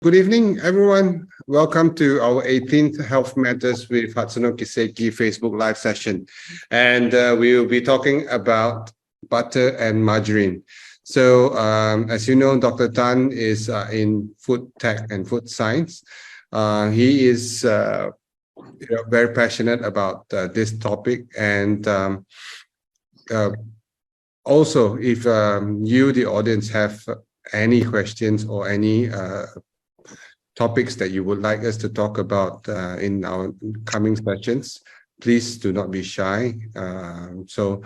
Good evening, everyone. Welcome to our 18th Health Matters with Hatsuno Kiseki Facebook Live session. And we will be talking about butter and margarine. So as you know, Dr. Tan is in food tech and food science. He is very passionate about this topic. And also, if you, the audience, have any questions or any topics that you would like us to talk about in our coming sessions, please do not be shy. So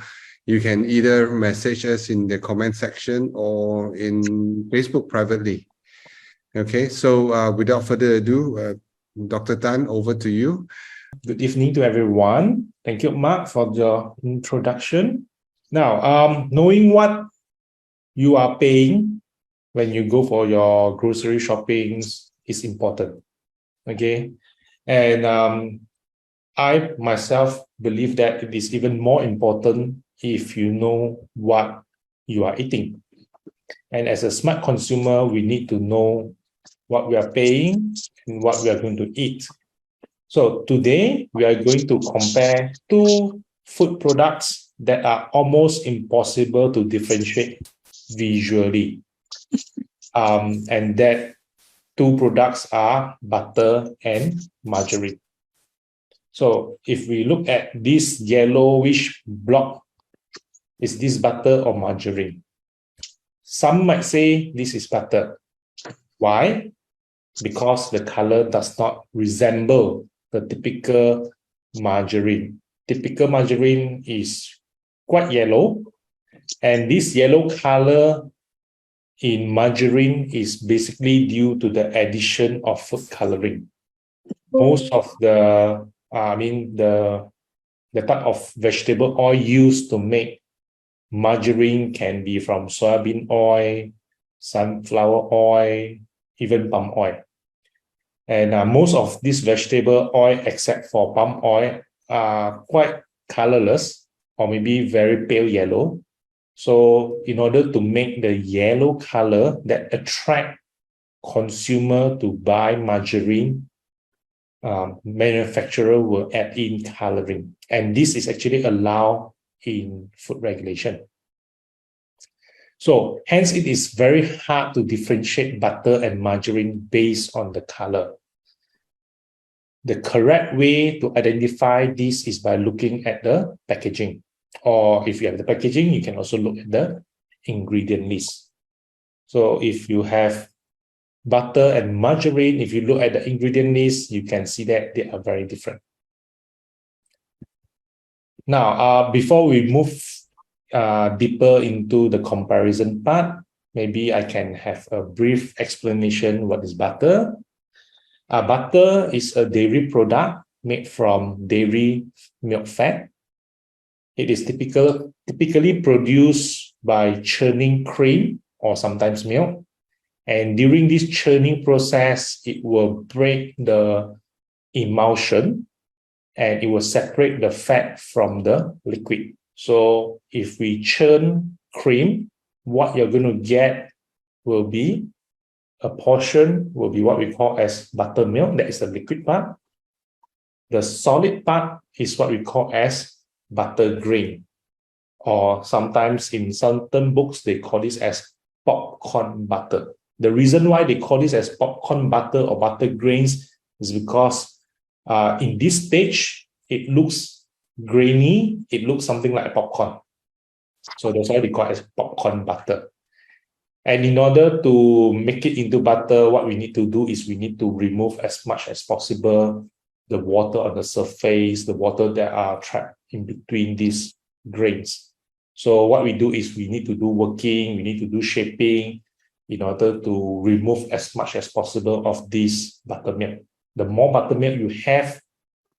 you can either message us in the comment section or in Facebook privately. Okay, so without further ado, Dr. Tan, over to you. Good evening to everyone. Thank you, Mark, for your introduction. Now, knowing what you are paying when you go for your grocery shoppings is important. Okay, and I myself believe that it is even more important if you know what you are eating. And as a smart consumer, we need to know what we are paying and what we are going to eat. So today we are going to compare two food products that are almost impossible to differentiate visually. And that two products are butter and margarine. So if we look at this yellowish block, is this butter or margarine? Some might say this is butter. Why? Because the color does not resemble the typical margarine. Typical margarine is quite yellow, and this yellow color in margarine is basically due to the addition of food coloring. Most of the type of vegetable oil used to make margarine can be from soybean oil, sunflower oil, even palm oil. And most of these vegetable oil, except for palm oil, are quite colorless or maybe very pale yellow. So in order to make the yellow color that attract consumer to buy margarine, manufacturer will add in coloring. And this is actually allowed in food regulation. So hence it is very hard to differentiate butter and margarine based on the color. The correct way to identify this is by looking at the packaging. Or if you have the packaging, you can also look at the ingredient list. So if you have butter and margarine, if you look at the ingredient list, you can see that they are very different. Now, before we move deeper into the comparison part, maybe I can have a brief explanation what is butter. Butter is a dairy product made from dairy milk fat. It is typically produced by churning cream or sometimes milk. And during this churning process, it will break the emulsion and it will separate the fat from the liquid. So if we churn cream, what you're going to get will be a portion will be what we call as buttermilk. That is the liquid part. The solid part is what we call as Margarine, or sometimes in certain books they call this as popcorn butter. The reason why they call this as popcorn butter or butter grains is because in this stage it looks grainy, it looks something like popcorn. So that's why they call it as popcorn butter. And in order to make it into butter, what we need to do is we need to remove as much as possible the water on the surface, the water that are trapped in between these grains. So what we do is we need to do working, we need to do shaping in order to remove as much as possible of this buttermilk. The more buttermilk you have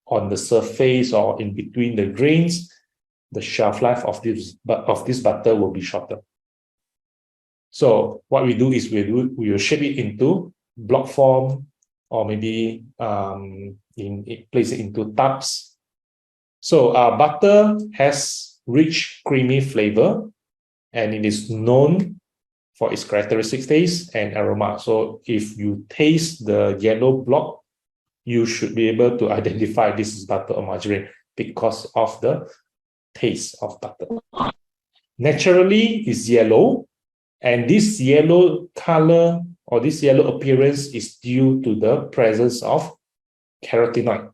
on the surface or in between the grains, the shelf life of this butter will be shorter. So what we do is we will shape it into block form, or maybe place it into tubs. So butter has rich, creamy flavor, and it is known for its characteristic taste and aroma. So if you taste the yellow block, you should be able to identify this is butter or margarine because of the taste of butter. Naturally, it's yellow, and this yellow color or this yellow appearance is due to the presence of carotenoid.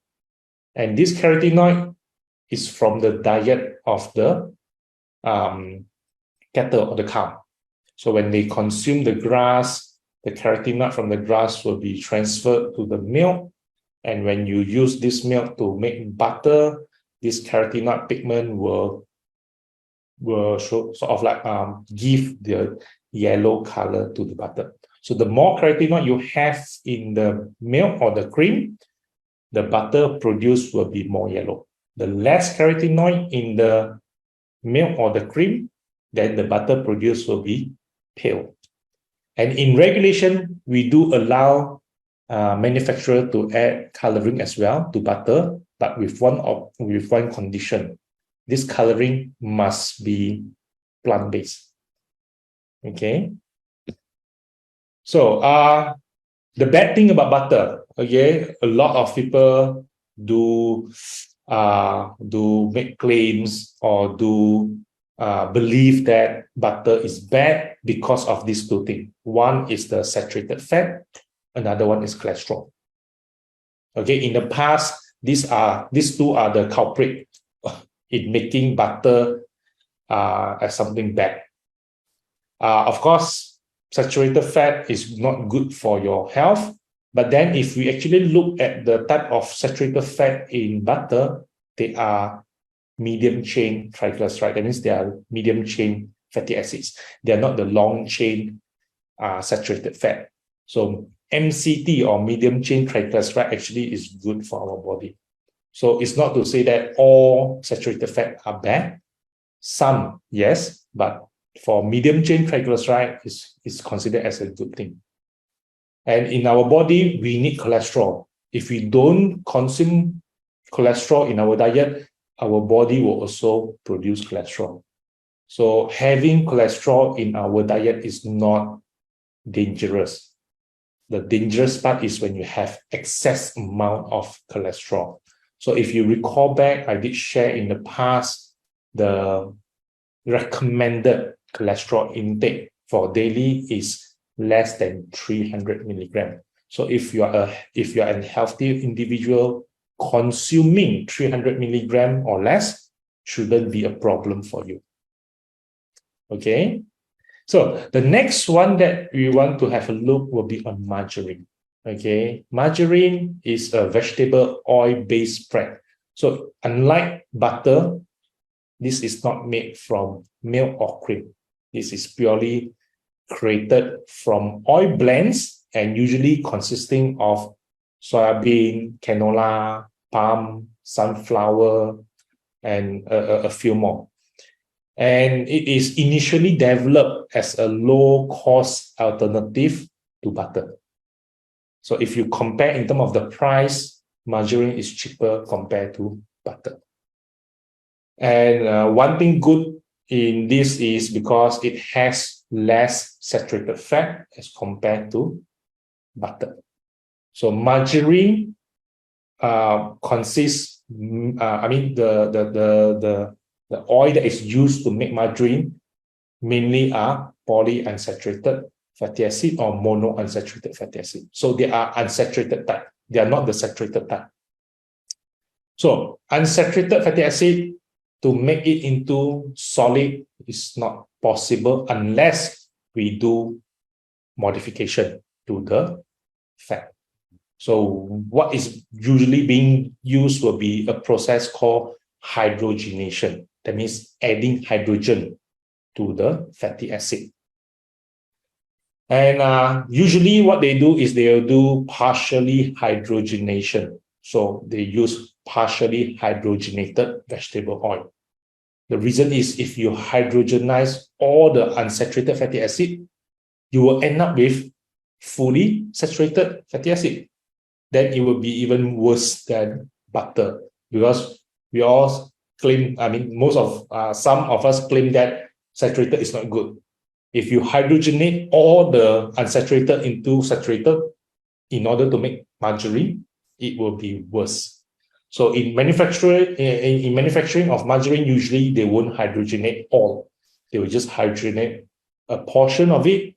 And this carotenoid is from the diet of the cattle or the cow. So when they consume the grass, the carotenoid from the grass will be transferred to the milk. And when you use this milk to make butter, this carotenoid pigment will sort of like give the yellow color to the butter. So the more carotenoid you have in the milk or the cream, the butter produced will be more yellow. The less carotenoid in the milk or the cream, then the butter produced will be pale. And in regulation, we do allow manufacturer to add coloring as well to butter, but with one condition. This coloring must be plant-based. Okay. So the bad thing about butter, okay, a lot of people do make claims or do believe that butter is bad because of these two things. One is the saturated fat, another one is cholesterol. Okay, in the past, these two are the culprit in making butter as something bad. Of course, saturated fat is not good for your health. But then if we actually look at the type of saturated fat in butter, they are medium chain triglyceride. That means they are medium chain fatty acids. They are not the long chain saturated fat. So MCT or medium chain triglyceride actually is good for our body. So it's not to say that all saturated fat are bad. Some, yes, but for medium chain triglyceride is considered as a good thing. And in our body, we need cholesterol. If we don't consume cholesterol in our diet, our body will also produce cholesterol. So having cholesterol in our diet is not dangerous. The dangerous part is when you have excess amount of cholesterol. So if you recall back, I did share in the past the recommended cholesterol intake for daily is less than 300 milligrams. So if you are a healthy individual, consuming 300 milligrams or less shouldn't be a problem for you. Okay. So the next one that we want to have a look will be on margarine. Okay. Margarine is a vegetable oil-based spread. So unlike butter, this is not made from milk or cream. This is purely created from oil blends and usually consisting of soybean, canola, palm, sunflower, and a few more. And it is initially developed as a low-cost alternative to butter. So if you compare in terms of the price, margarine is cheaper compared to butter. And one thing good in this is because it has less saturated fat as compared to butter. So margarine consists, the oil that is used to make margarine mainly are polyunsaturated fatty acid or monounsaturated fatty acid. So they are unsaturated type. They are not the saturated type. So unsaturated fatty acid, to make it into solid is not possible unless we do modification to the fat. So what is usually being used will be a process called hydrogenation. That means adding hydrogen to the fatty acid. And usually what they do is they'll do partially hydrogenation. So they use partially hydrogenated vegetable oil. The reason is if you hydrogenize all the unsaturated fatty acid, you will end up with fully saturated fatty acid. Then it will be even worse than butter, because we all claim, some of us claim that saturated is not good. If you hydrogenate all the unsaturated into saturated in order to make margarine, it will be worse. So in manufacturing of margarine, usually they won't hydrogenate all. They will just hydrogenate a portion of it,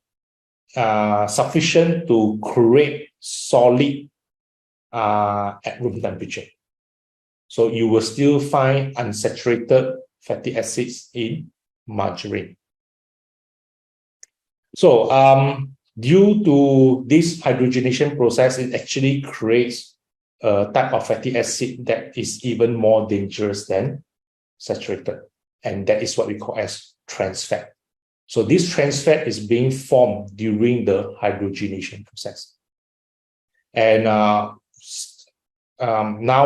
sufficient to create solid at room temperature. So you will still find unsaturated fatty acids in margarine. So due to this hydrogenation process, it actually creates a type of fatty acid that is even more dangerous than saturated. And that is what we call as trans fat. So this trans fat is being formed during the hydrogenation process. And now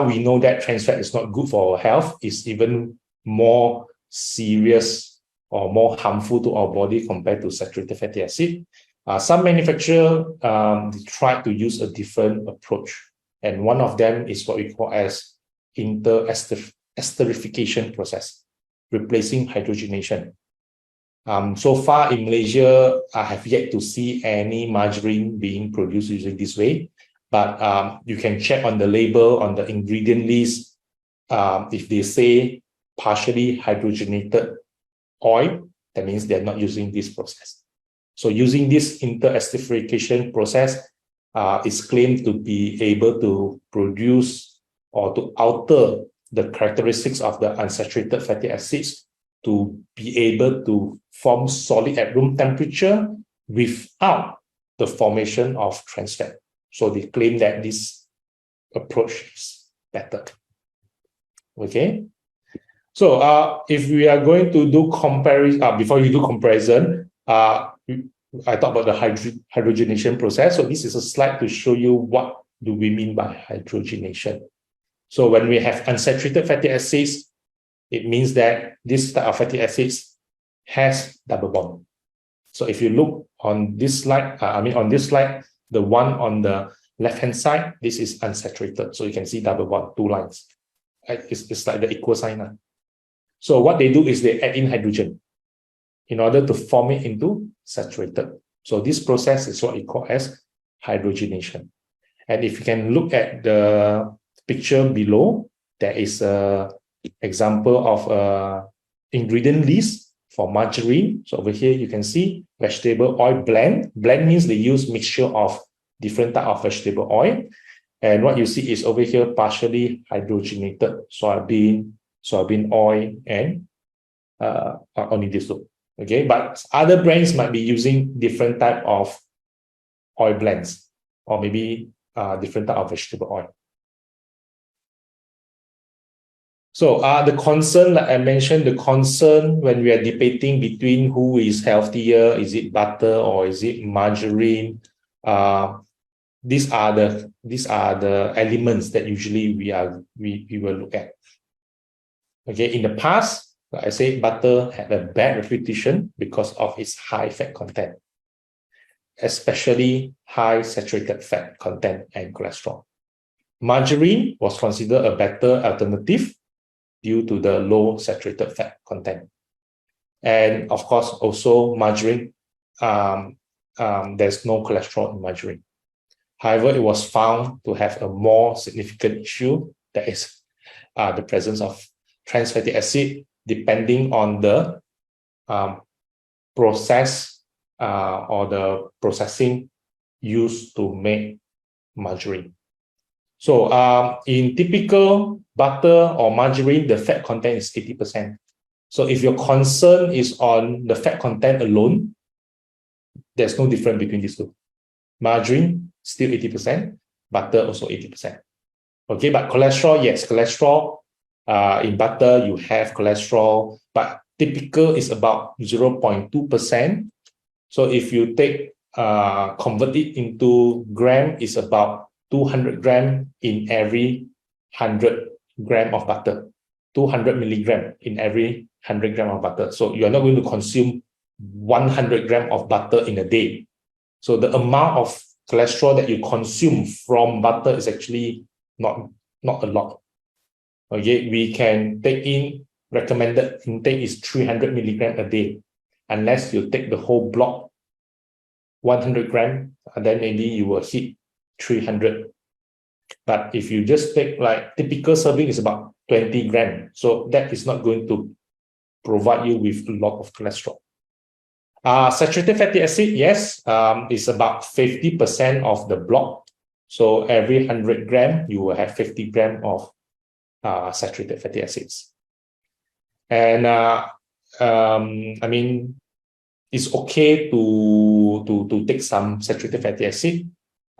we know that trans fat is not good for our health. It's even more serious or more harmful to our body compared to saturated fatty acid. Some manufacturers try to use a different approach. And one of them is what we call as esterification process, replacing hydrogenation. So far in Malaysia, I have yet to see any margarine being produced using this way. But you can check on the label, on the ingredient list, if they say partially hydrogenated oil, that means they're not using this process. So using this esterification process is claimed to be able to produce or to alter the characteristics of the unsaturated fatty acids to be able to form solid at room temperature without the formation of trans fat. So they claim that this approach is better. Okay. So if we are going to do comparison, before you do comparison, I talked about the hydrogenation process. So this is a slide to show you what do we mean by hydrogenation. So when we have unsaturated fatty acids, it means that this type of fatty acids has double bond. So if you look on this slide, the one on the left-hand side, this is unsaturated. So you can see double bond, 2 lines. It's like the equal sign. So what they do is they add in hydrogen in order to form it into saturated. So this process is what we call as hydrogenation. And if you can look at the picture below, there is an example of ingredient list for margarine. So over here, you can see vegetable oil blend. Blend means they use mixture of different type of vegetable oil. And what you see is over here, partially hydrogenated soybean oil, and only these two. Okay, but other brands might be using different type of oil blends, or maybe different type of vegetable oil. So the concern, like I mentioned, the concern when we are debating between who is healthier, is it butter or is it margarine? These are the elements that usually we will look at. Okay, in the past, like I say, butter had a bad reputation because of its high fat content, especially high saturated fat content and cholesterol. Margarine was considered a better alternative due to the low saturated fat content. And of course, also margarine, there's no cholesterol in margarine. However, it was found to have a more significant issue, that is the presence of trans fatty acid, depending on the process or the processing used to make margarine. So in typical butter or margarine, the fat content is 80%. So if your concern is on the fat content alone, there's no difference between these two. Margarine, still 80%, butter also 80%. Okay, but cholesterol, yes, cholesterol, in butter, you have cholesterol, but typical is about 0.2%. So if you take, convert it into gram, it's about 200 gram in every 100 gram of butter, 200 milligram in every 100 gram of butter. So you're not going to consume 100 gram of butter in a day. So the amount of cholesterol that you consume from butter is actually not a lot. Okay, we can take in, recommended intake is 300 milligram a day. unless you take the whole block 100 gram, then maybe you will hit 300. But if you just take like typical serving is about 20 gram, so that is not going to provide you with a lot of cholesterol. Saturated fatty acid, yes, is about 50% of the block. So every 100 gram, you will have 50 gram of saturated fatty acids. And I mean, it's okay to take some saturated fatty acid.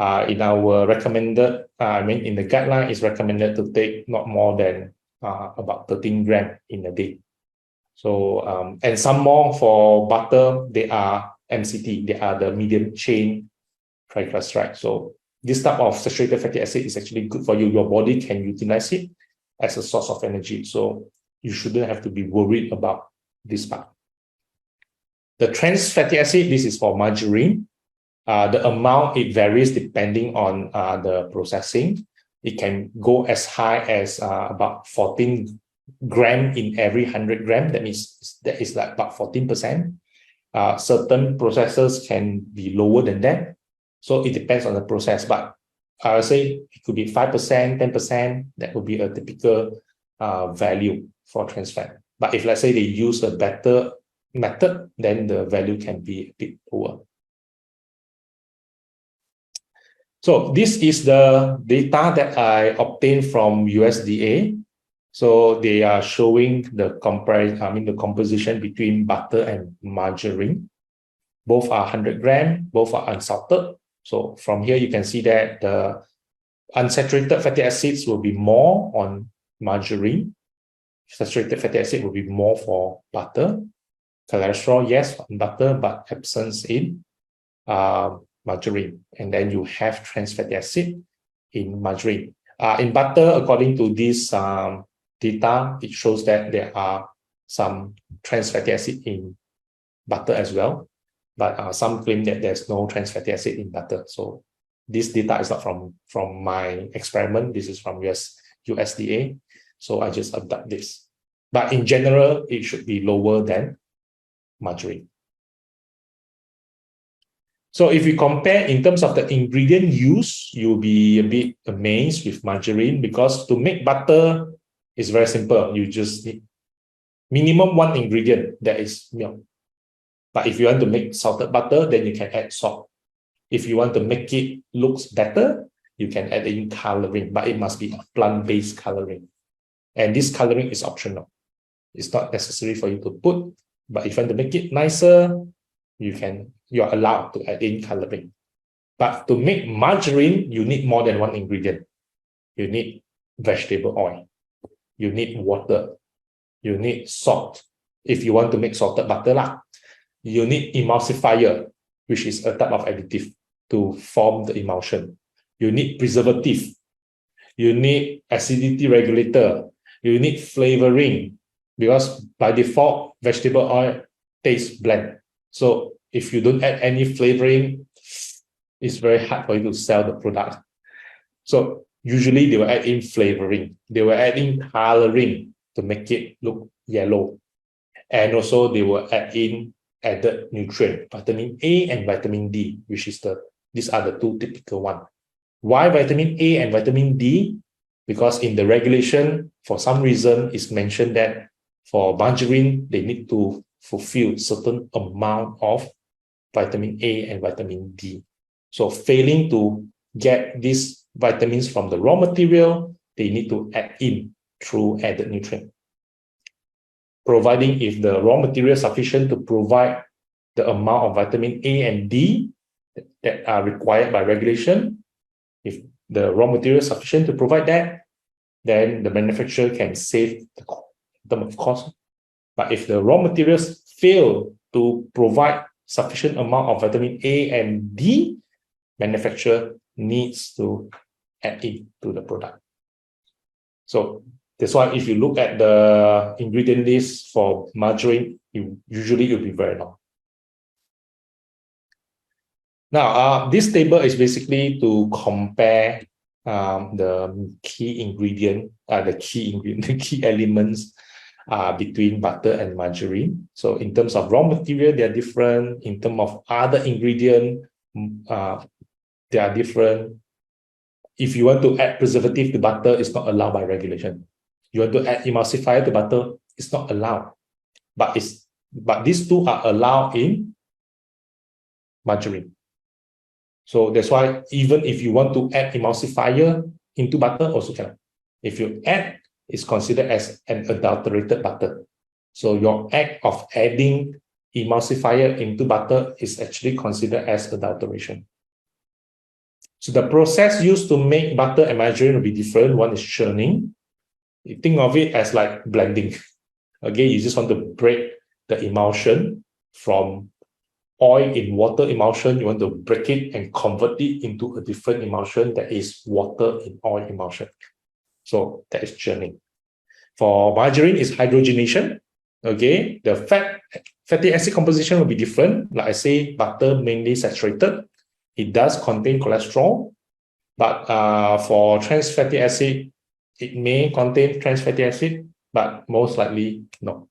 In our recommended, in the guideline, it's recommended to take not more than about 13 gram in a day. So, and some more for butter, they are MCT, they are the medium chain triglyceride. So this type of saturated fatty acid is actually good for you. Your body can utilize it as a source of energy. So you shouldn't have to be worried about this part. The trans fatty acid, this is for margarine. The amount, it varies depending on the processing. It can go as high as about 14 gram in every 100 gram. That means that is like about 14%. Certain processors can be lower than that. So it depends on the process. But I would say it could be 5%, 10%. That would be a typical value for trans fat. But if let's say they use a better method, then the value can be a bit lower. So this is the data that I obtained from USDA. So they are showing the composition between butter and margarine. Both are 100 gram, both are unsalted. So from here, you can see that the unsaturated fatty acids will be more on margarine. Saturated fatty acid will be more for butter. Cholesterol, yes, on butter, but absence in margarine. And then you have trans fatty acid in margarine. In butter, according to this data, it shows that there are some trans fatty acid in butter as well. But some claim that there's no trans fatty acid in butter. So this data is not from my experiment. This is from USDA. So I just adapt this. But in general, it should be lower than margarine. So if you compare in terms of the ingredient use, you'll be a bit amazed with margarine, because to make butter is very simple. You just need minimum one ingredient, that is milk. But if you want to make salted butter, then you can add salt. If you want to make it looks better, you can add in coloring, but it must be plant-based coloring. And this coloring is optional. It's not necessary for you to put, but if you want to make it nicer, you're allowed to add in coloring. But to make margarine, you need more than one ingredient. You need vegetable oil. You need water. You need salt. If you want to make salted butter, you need emulsifier, which is a type of additive to form the emulsion. You need preservative. You need acidity regulator. You need flavoring, because by default, vegetable oil tastes bland. So if you don't add any flavoring, it's very hard for you to sell the product. So usually they will add in flavoring. They will add in coloring to make it look yellow. And also they will add in added nutrient, vitamin A and vitamin D, which is these are the two typical ones. Why vitamin A and vitamin D? Because in the regulation, for some reason, it's mentioned that for margarine, they need to fulfill certain amount of vitamin A and vitamin D. So failing to get these vitamins from the raw material, they need to add in through added nutrient. Providing if the raw material is sufficient to provide the amount of vitamin A and D that are required by regulation, if the raw material is sufficient to provide that, then the manufacturer can save the term of cost. But if the raw materials fail to provide sufficient amount of vitamin A and D, manufacturer needs to add it to the product. So that's why if you look at the ingredient list for margarine, usually it will be very long. Now, this table is basically to compare the key elements between butter and margarine. So in terms of raw material, they are different. In terms of other ingredient, they are different. If you want to add preservative to butter, it's not allowed by regulation. You want to add emulsifier to butter, it's not allowed. But these two are allowed in margarine. So that's why even if you want to add emulsifier into butter, also cannot. If you add, it's considered as an adulterated butter. So your act of adding emulsifier into butter is actually considered as adulteration. So the process used to make butter and margarine will be different. One is churning. You think of it as like blending. Okay, you just want to break the emulsion from oil in water emulsion. You want to break it and convert it into a different emulsion that is water in oil emulsion. So that is churning. For margarine, is hydrogenation. Okay, the fatty acid composition will be different. Like I say, butter mainly saturated. It does contain cholesterol, but for trans fatty acid, it may contain trans fatty acid, but most likely no.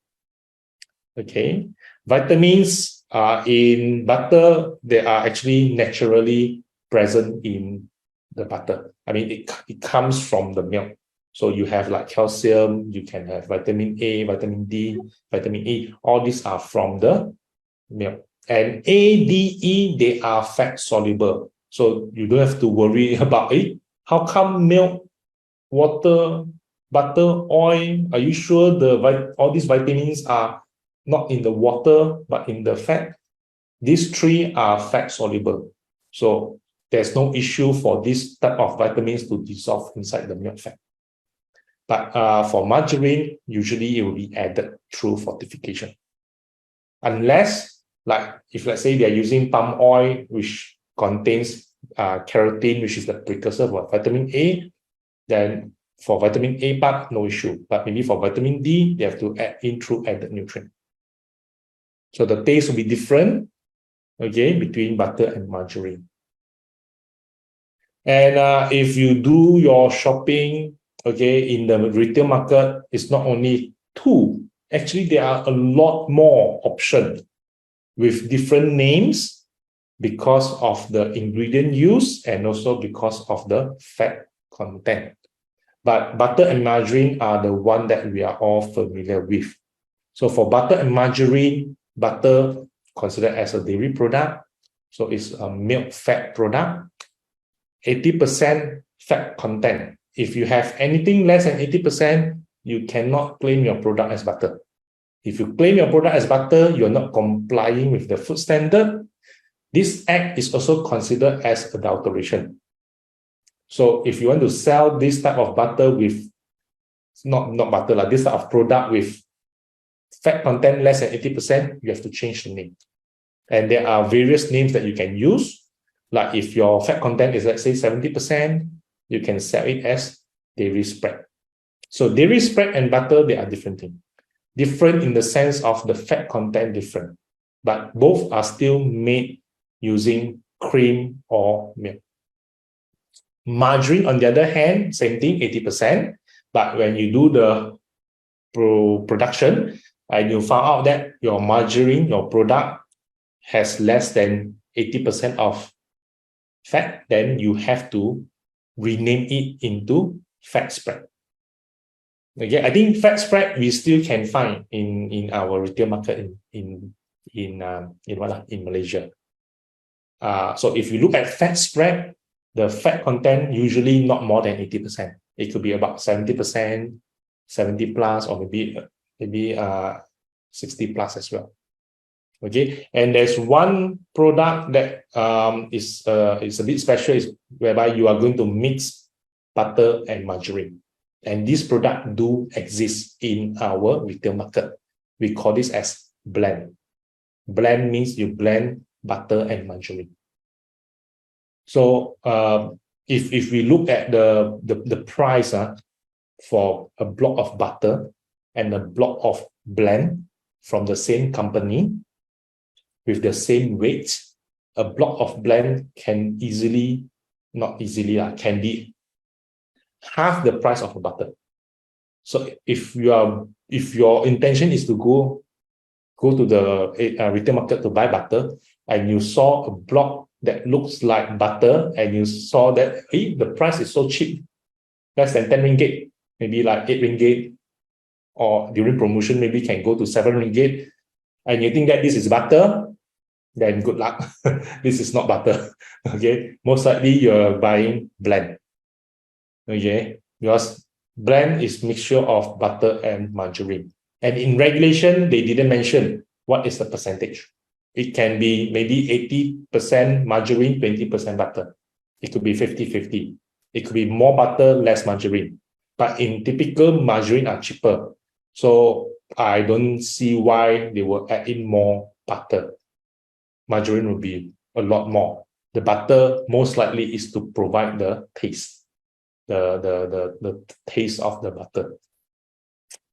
Okay, vitamins in butter, they are actually naturally present in the butter. I mean, it comes from the milk. So you have like calcium, you can have vitamin A, vitamin D, vitamin E. All these are from the milk. And A, D, E, they are fat soluble. So you don't have to worry about it. How come milk, water, butter, oil, are you sure all these vitamins are not in the water, but in the fat? These three are fat soluble. So there's no issue for this type of vitamins to dissolve inside the milk fat. But for margarine, usually it will be added through fortification. Unless, like if let's say they're using palm oil, which contains keratin, which is the precursor for vitamin A, then for vitamin A part, no issue. But maybe for vitamin D, they have to add in through added nutrient. So the taste will be different, okay, between butter and margarine. And if you do your shopping, okay, in the retail market, it's not only two. Actually, there are a lot more options with different names because of the ingredient used and also because of the fat content. But butter and margarine are the one that we are all familiar with. So for butter and margarine, butter considered as a dairy product. So it's a milk fat product. 80% fat content. If you have anything less than 80%, you cannot claim your product as butter. If you claim your product as butter, you're not complying with the food standard. This act is also considered as adulteration. So if you want to sell this type of butter with, not butter, like this type of product with fat content less than 80%, you have to change the name. And there are various names that you can use. Like if your fat content is, let's say, 70%, you can sell it as dairy spread. So dairy spread and butter, they are different things. Different in the sense of the fat content different. But both are still made using cream or milk. Margarine, on the other hand, same thing, 80%. But when you do the production and you found out that your margarine, your product, has less than 80% of fat, then you have to rename it into fat spread. Okay, I think fat spread we still can find in our retail market in Malaysia. So if you look at fat spread, the fat content usually not more than 80%. It could be about 70%, 70 plus, or maybe 60 plus as well. Okay, and there's one product that is a bit special, is whereby you are going to mix butter and margarine. And this product do exist in our retail market. We call this as blend. Blend means you blend butter and margarine. So if we look at the price for a block of butter and a block of blend from the same company with the same weight, a block of blend can can be half the price of a butter. So if you are if your intention is to go to the retail market to buy butter, and you saw a block that looks like butter, and you saw that the price is so cheap, less than 10 ringgit, maybe like 8 ringgit, or during promotion maybe can go to 7 ringgit, and you think that this is butter, then good luck. This is not butter. Okay, most likely you're buying blend. Okay, because blend is mixture of butter and margarine, and in regulation they didn't mention what is the percentage. It can be maybe 80% margarine, 20% butter. It could be 50-50. It could be more butter, less margarine. But in typical, margarine are cheaper, so I don't see why they will add in more butter. Margarine will be a lot more. The butter most likely is to provide the taste, the taste of the butter.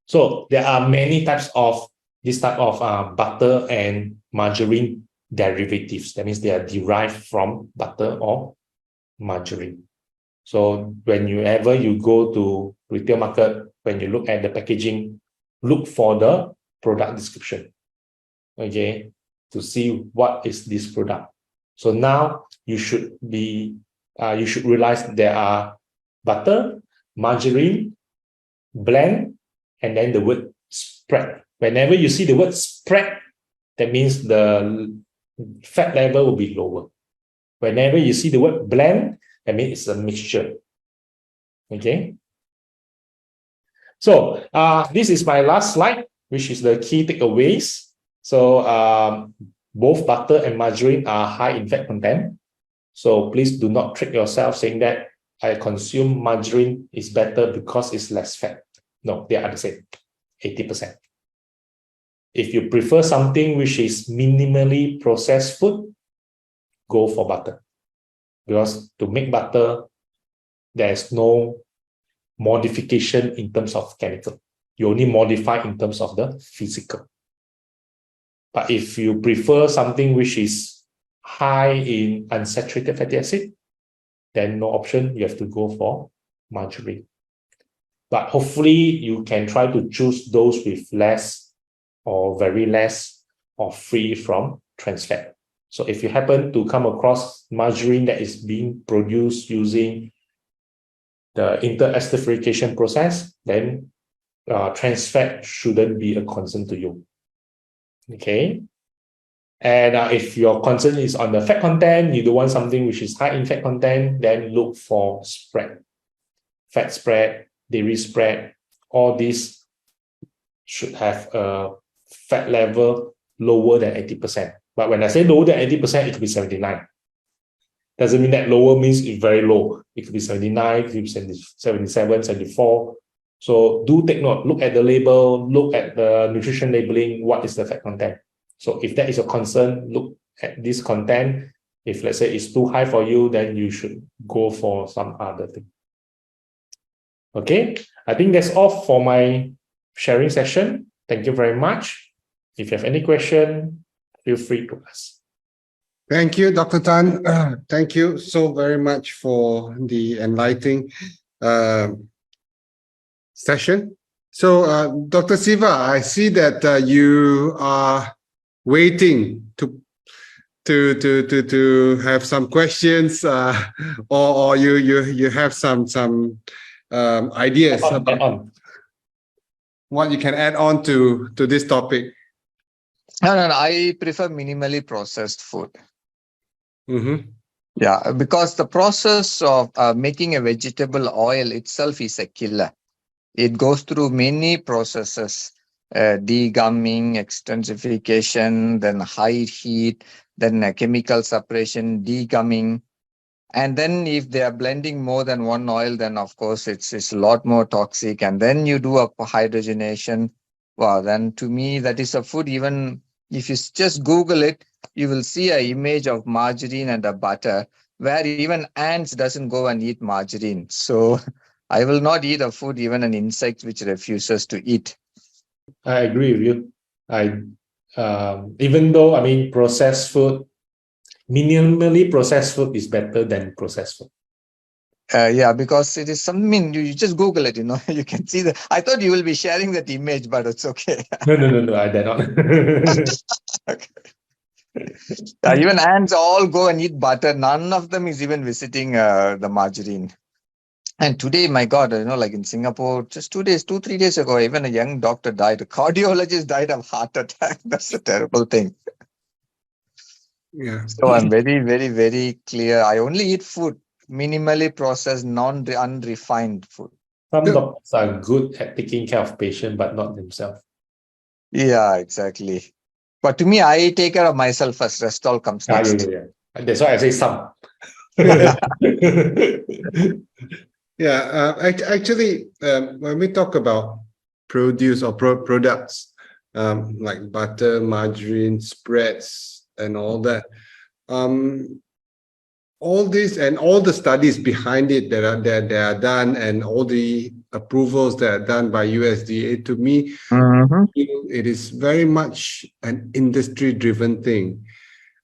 So there are many types of this type of butter and margarine derivatives. That means they are derived from butter or margarine. So whenever you go to retail market, when you look at the packaging, look for the product description. Okay, to see what is this product. So now you should realize there are butter, margarine, blend, and then the word spread. Whenever you see the word spread, that means the fat level will be lower. Whenever you see the word blend, that means it's a mixture. Okay. So this is my last slide, which is the key takeaways. So both butter and margarine are high in fat content. So please do not trick yourself saying that I consume margarine is better because it's less fat. No, they are the same, 80%. If you prefer something which is minimally processed food, go for butter. Because to make butter, there's no modification in terms of chemical. You only modify in terms of the physical. But if you prefer something which is high in unsaturated fatty acid, then no option, you have to go for margarine. But hopefully you can try to choose those with less or very less or free from trans fat. So if you happen to come across margarine that is being produced using the interesterification process, then trans fat shouldn't be a concern to you. Okay. And if your concern is on the fat content, you don't want something which is high in fat content, then look for spread. Fat spread, dairy spread, all these should have a fat level lower than 80%. But when I say lower than 80%, it could be 79. Doesn't mean that lower means it's very low. It could be 79, it could be 77, 74. So do take note, look at the label, look at the nutrition labeling, what is the fat content. So if that is a concern, look at this content. If let's say it's too high for you, then you should go for some other thing. Okay, I think that's all for my sharing session. Thank you very much. If you have any question, feel free to ask. Thank you, Dr. Tan. Thank you so very much for the enlightening session. So, Dr. Siva, I see that you are waiting to have some questions, or you have some ideas about what you can add on to this topic. No, I prefer minimally processed food. Mm-hmm. Yeah, because the process of making a vegetable oil itself is a killer. It goes through many processes, degumming, extensification, then high heat, then chemical separation, degumming. And then if they are blending more than one oil, then of course it's a lot more toxic. And then you do a hydrogenation. Wow, then to me, that is a food. Even if you just Google it, you will see an image of margarine and a butter where even ants doesn't go and eat margarine. So I will not eat a food, even an insect which refuses to eat. I agree with you. Even though, I mean, processed food, minimally processed food is better than processed food. Yeah, because it is something, I mean, you just Google it, you can see that. I thought you will be sharing that image, but it's okay. No, I dare not. Even ants all go and eat butter. None of them is even visiting the margarine. And today, my God, like in Singapore, just 3 days ago, even a young doctor died. A cardiologist died of heart attack. That's a terrible thing. Yeah. So I'm very, very, very clear. I only eat food, minimally processed, unrefined food. Some doctors are good at taking care of patients, but not themselves. Yeah, exactly. But to me, I take care of myself first. Rest all comes next. Yeah. That's why I say some. Yeah, actually, when we talk about produce or products, like butter, margarine, spreads, and all that, all this and all the studies behind it that are done, and all the approvals that are done by USDA, to me, it is very much an industry-driven thing.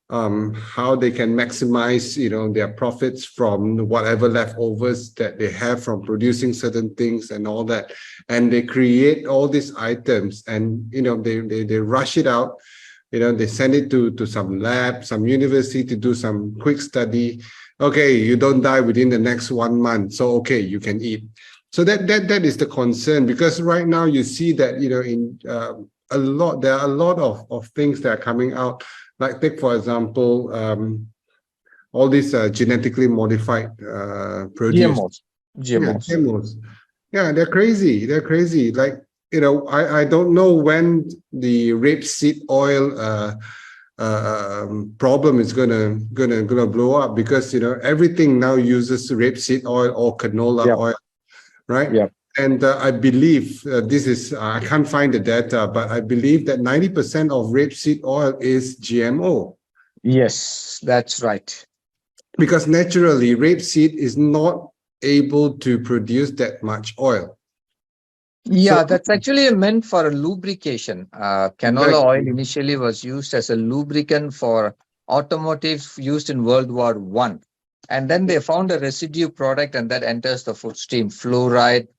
How they can maximize, their profits from whatever leftovers that they have from producing certain things and all that, and they create all these items, and they rush it out. They send it to some lab, some university to do some quick study. Okay, you don't die within the next 1 month, so okay, you can eat. So that is the concern, because right now you see that there are a lot of things that are coming out. Like, take for example, all these genetically modified produce. GMOs. Yeah, they're crazy. They're crazy. Like, I don't know when the rapeseed oil problem is gonna blow up, because everything now uses rapeseed oil or canola oil, right? Yeah. And I believe I can't find the data, but I believe that 90% of rapeseed oil is GMO. Yes, that's right. Because naturally, rapeseed is not able to produce that much oil. Yeah, So, that's actually meant for lubrication. Canola oil initially was used as a lubricant for automotive used in World War I. And then they found a residue product, and that enters the food stream. Fluoride,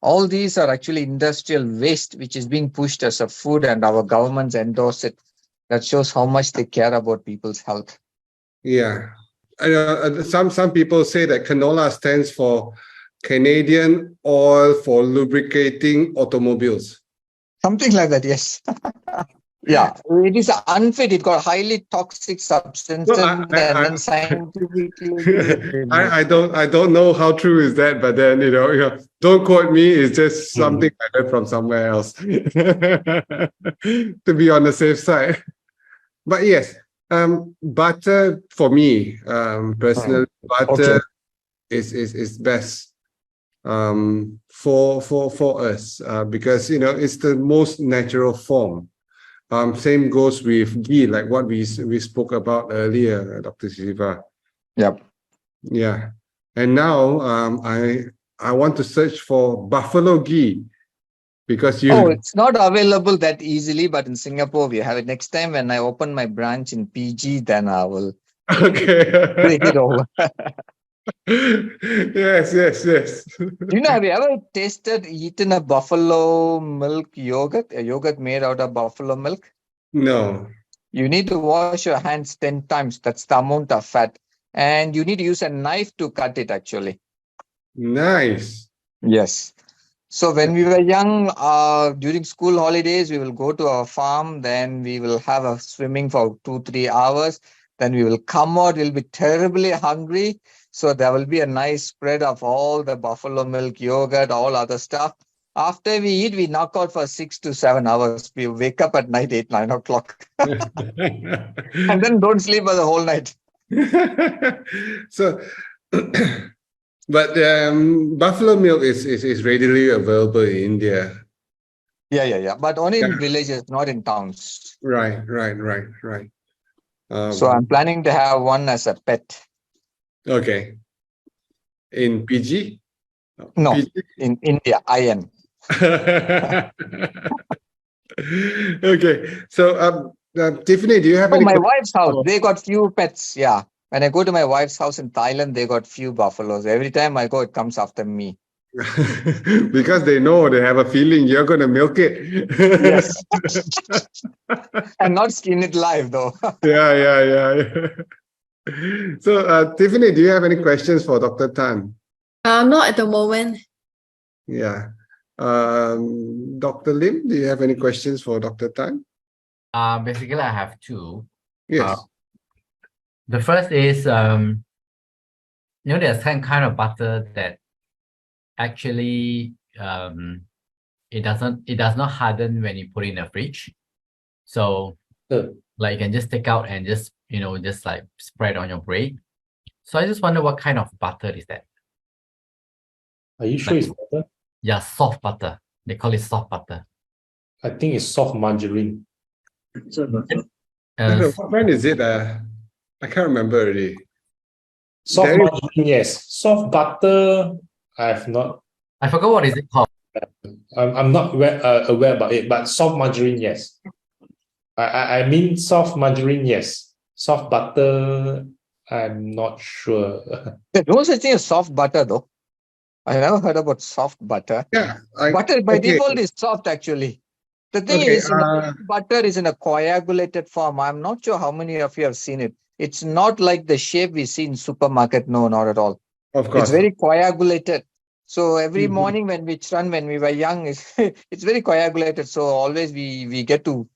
all these are actually industrial waste, which is being pushed as a food, and our governments endorse it. That shows how much they care about people's health. Yeah. Some people say that canola stands for Canadian oil for lubricating automobiles. Something like that, yes. Yeah, it is unfit. It got highly toxic substances, and then scientifically. I don't know how true is that, but then don't quote me. It's just something I heard from somewhere else to be on the safe side. But yes, butter for me personally, butter is best for us because it's the most natural form. Same goes with ghee, like what we spoke about earlier, Dr. Siva. Yep. Yeah. And now I want to search for buffalo ghee, because it's not available that easily, but in Singapore we have it. Next time when I open my branch in PG, then I will bring it over. Yes. Have you ever eaten a buffalo milk yogurt? A yogurt made out of buffalo milk? No. You need to wash your hands 10 times. That's the amount of fat. And you need to use a knife to cut it, actually. Nice. Yes. So when we were young, during school holidays, we will go to our farm. Then we will have a swimming for 2-3 hours. Then we will come out. We'll be terribly hungry. So there will be a nice spread of all the buffalo milk, yogurt, all other stuff. After we eat, we knock out for 6 to 7 hours. We wake up at night, 8-9 o'clock. And then don't sleep for the whole night. So, but buffalo milk is readily available in India. Yeah. But only in villages, not in towns. Right. So I'm planning to have one as a pet. Okay. In PG? No, PG? in India, IN. Okay. So, Tiffany, do you have any my questions? wife's house, they got few pets. Yeah. When I go to my wife's house in Thailand, they got few buffaloes. Every time I go, it comes after me. Because they know, they have a feeling you're going to milk it. Yes. And not skin it live, though. Yeah. So, Tiffany, do you have any questions for Dr. Tan? Not at the moment. Yeah. Dr. Lim, do you have any questions for Dr. Tan? Basically, I have two. Yes. The first is, there's some kind of butter that actually it does not harden when you put it in the fridge. So like you can just take out and just like spread on your bread. So I just wonder what kind of butter is that? Are you sure it's butter? Yeah, soft butter. They call it soft butter. I think it's soft margarine. What brand is it? I can't remember already. Soft margarine, yes. Soft butter, I forgot what is it called. I'm not aware about it, but soft margarine, yes. I mean soft margarine, yes. Soft butter, I'm not sure. There's no such thing as soft butter, though. I never heard about soft butter. Yeah. Butter by default is soft, actually. The thing is, butter is in a coagulated form. I'm not sure how many of you have seen it. It's not like the shape we see in supermarket. No, not at all. Of course. It's very coagulated. So every morning when we churn, when we were young, it's very coagulated. So always we get to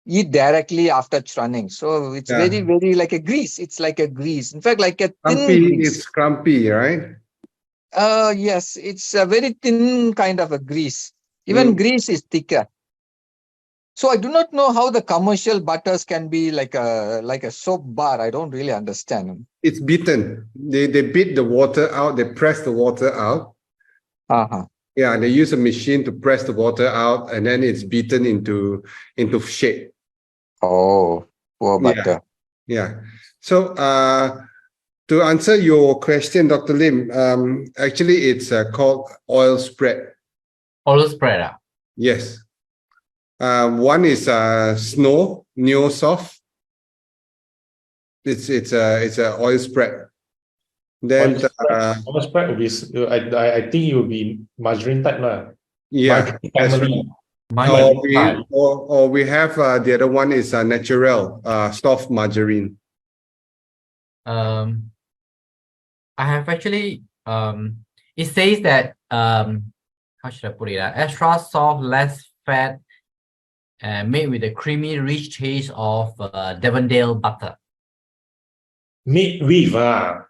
eat directly after churning. So it's very, very like a grease. It's like a grease. In fact, like a thin grease. It's crumpy, right? Yes, it's a very thin kind of a grease. Even grease is thicker. So I do not know how the commercial butters can be like a soap bar. I don't really understand. It's beaten. They beat the water out. They press the water out. Yeah, they use a machine to press the water out, and then it's beaten into shape. Oh, poor butter. Yeah. So to answer your question, Dr. Lim, actually it's called oil spread. Oil spread. Yes. One is snow neo soft. It's a oil spread. Then oil spread will be. I think it will be margarine type lah. Yeah. Or we have the other one is natural soft margarine. I have actually it says that how should I put it? Extra soft, less fat, made with a creamy, rich taste of Devondale butter. Made with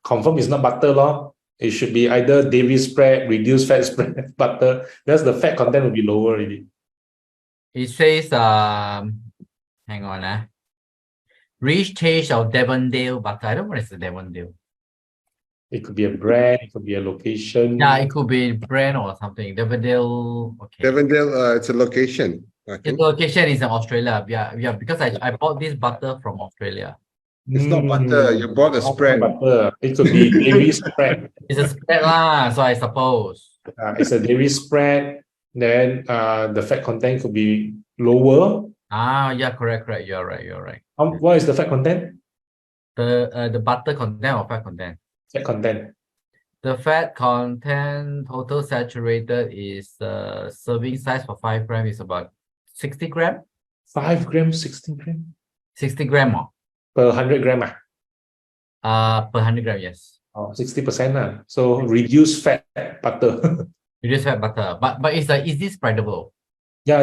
confirm it's not butter law. It should be either dairy spread, reduced fat spread, butter. Because the fat content will be lower already. It says hang on rich taste of Devondale butter. I don't know what is the Devondale. It could be a brand, it could be a location. Yeah, it could be brand or something. Devondale. Okay. Devondale, it's a location. The location is in Australia. Yeah, because I bought this butter from Australia. It's not butter. You bought a spread. Butter. It could be dairy spread. It's a spread lah, so I suppose. It's a dairy spread. Then the fat content could be lower. Yeah, correct. You're right. What is the fat content? The butter content or fat content? Fat content. The fat content total saturated is serving size for 5 grams is about 60 gram. 5 grams, 16 grams? 60 gram more. Per 100 gram per 100 gram, yes. 60%. So reduced fat butter. Reduced fat butter. But is this spreadable? Yeah.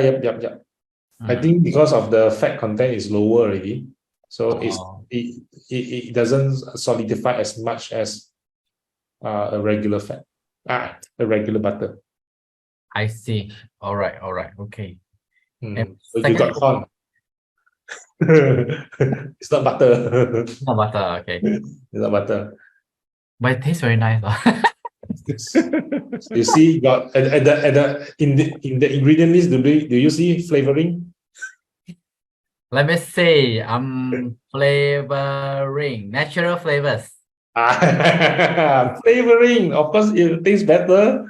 I think because of the fat content is lower already. So it doesn't solidify as much as a regular fat. A regular butter. I see. All right. Okay. So you got corn. It's not butter. It's not butter, okay. It's not butter. But it tastes very nice. You see, got in the ingredient list, do you see flavoring? Let me see. Flavoring, natural flavors. Flavoring, of course, it tastes better.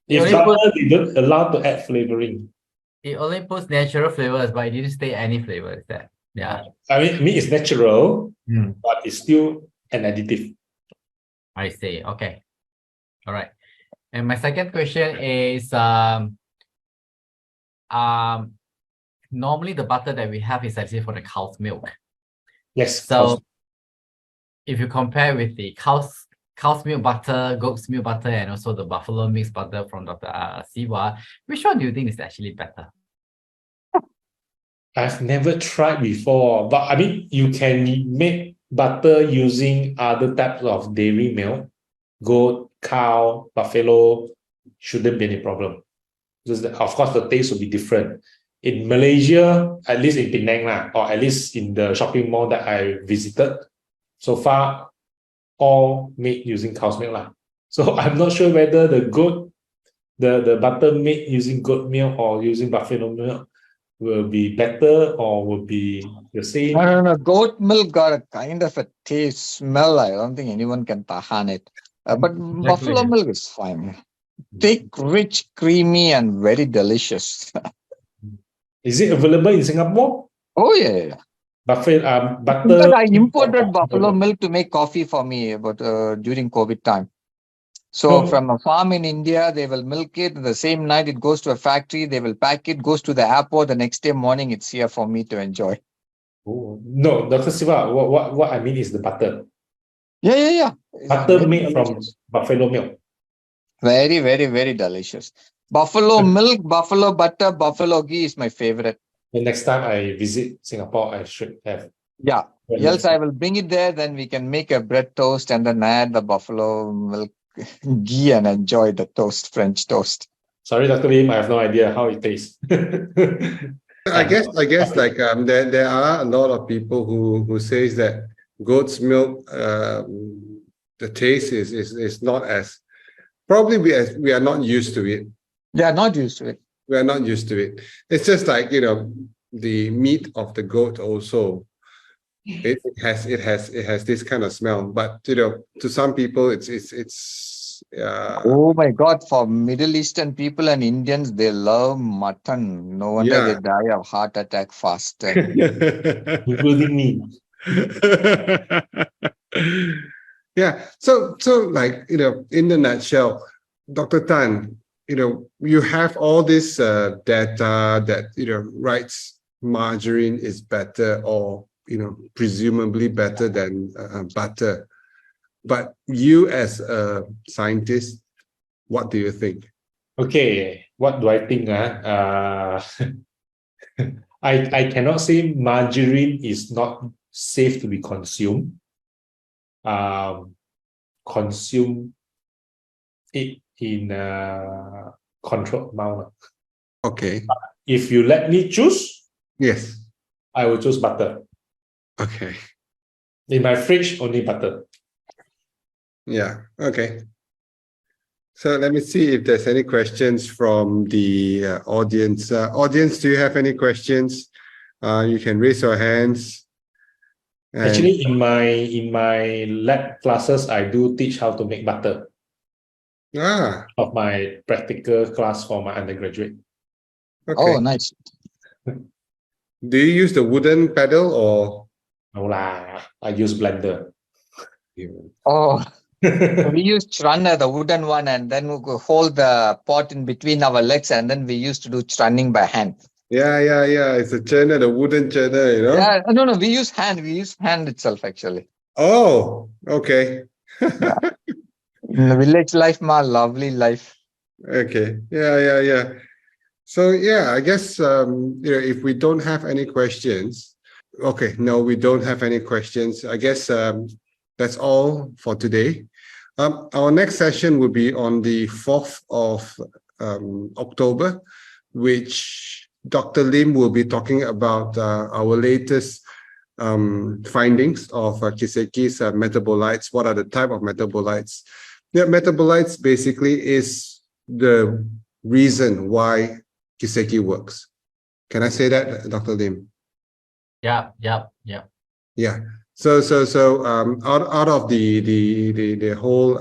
If butter, they don't allow to add flavoring. It only puts natural flavors, but it didn't state any flavor. Is that? Yeah. I mean, it's natural, but it's still an additive. I see. Okay. All right. And my second question is normally the butter that we have is actually for the cow's milk. Yes. So if you compare with the cow's milk butter, goat's milk butter, and also the buffalo mix butter from Dr. Siwa, which one do you think is actually better? I've never tried before, but I mean, you can make butter using other types of dairy milk, goat, cow, buffalo, shouldn't be any problem. Just that, of course, the taste will be different. In Malaysia, at least in Penang, or at least in the shopping mall that I visited, so far, all made using cow's milk. So I'm not sure whether the butter made using goat milk or using buffalo milk will be better or will be the same. No. Goat milk got a kind of a taste, smell. I don't think anyone can tahan it. But buffalo milk is fine. Thick, rich, creamy, and very delicious. Is it available in Singapore? Oh, yeah. Butter. But I imported buffalo milk to make coffee for me during COVID time. So from a farm in India, they will milk it. The same night it goes to a factory, they will pack it, goes to the airport. The next day morning, it's here for me to enjoy. Oh, no, Dr. Siva, what I mean is the butter. Yeah. It's Butter made delicious. from buffalo milk. Very, very, very delicious. Buffalo milk, buffalo butter, buffalo ghee is my favorite. The next time I visit Singapore, I should have. Yeah. Else I will bring it there. Then we can make a bread toast and then add the buffalo milk ghee and enjoy the toast, French toast. Sorry, Dr. Lim, I have no idea how it tastes. I guess like there are a lot of people who says that goat's milk the taste is not as probably we are not used to it. Yeah, not used to it. We are not used to it. It's just like the meat of the goat also. It has this kind of smell, but to some people it's oh my God, for Middle Eastern people and Indians, they love mutton. No wonder they die of heart attack fast. Including me. Yeah. So like in the nutshell, Dr. Tan, you have all this data that writes margarine is better or presumably better than butter. But you as a scientist, what do you think? Okay, what do I think? I cannot say margarine is not safe to be consumed. Consume it in a controlled amount. Okay. If you let me choose, yes, I will choose butter. Okay. In my fridge, only butter. Yeah. Okay. So let me see if there's any questions from the audience. Audience, do you have any questions? You can raise your hands. And actually, in my lab classes, I do teach how to make butter. Of my practical class for my undergraduate. Okay. Oh, nice. Do you use the wooden paddle or? No lah, I use blender. Oh, we use churner, the wooden one, and then we hold the pot in between our legs, and then we used to do churning by hand. Yeah. It's a churner, the wooden churner, Yeah, no, we use hand. We use hand itself, actually. Oh, okay. Yeah. In the village life, my lovely life. Okay. Yeah. So yeah, I guess if we don't have any questions, okay, no, we don't have any questions. I guess that's all for today. Our next session will be on the 4th of October, which Dr. Lim will be talking about our latest findings of Kiseki's metabolites. What are the type of metabolites? Yeah, metabolites basically is the reason why Kiseki works. Can I say that, Dr. Lim? Yeah. Yeah. So out of the whole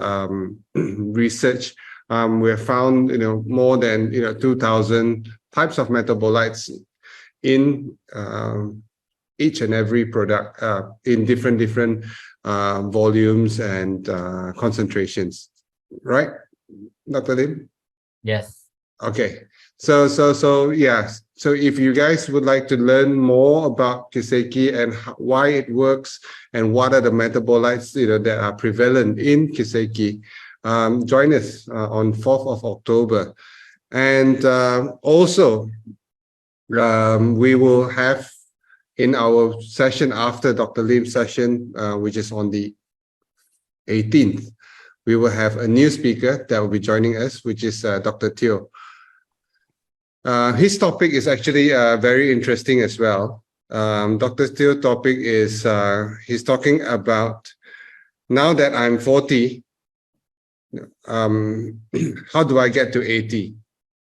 research, we have found more than 2,000 types of metabolites in each and every product in different volumes and concentrations, right, Dr. Lim? Yes. Okay. So yeah. So if you guys would like to learn more about Kiseki and why it works and what are the metabolites that are prevalent in Kiseki, join us on 4th of October. And also, we will have in our session after Dr. Lim's session, which is on the 18th, we will have a new speaker that will be joining us, which is Dr. Teo. His topic is actually very interesting as well. Dr. Teo's topic is, he's talking about, now that I'm 40, how do I get to 80?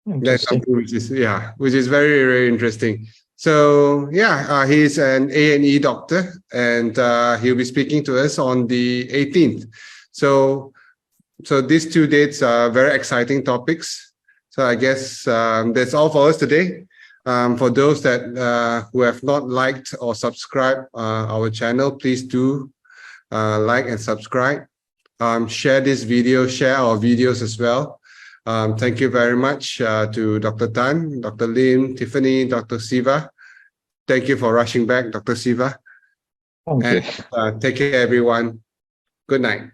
That's something which is, which is very, very interesting. So yeah, he's an A&E doctor, and he'll be speaking to us on the 18th. So these 2 dates are very exciting topics. So I guess that's all for us today. For those that who have not liked or subscribed our channel, please do like and subscribe. Share this video, share our videos as well. Thank you very much to Dr. Tan, Dr. Lim, Tiffany, Dr. Siva. Thank you for rushing back, Dr. Siva. Okay. And take care, everyone. Good night.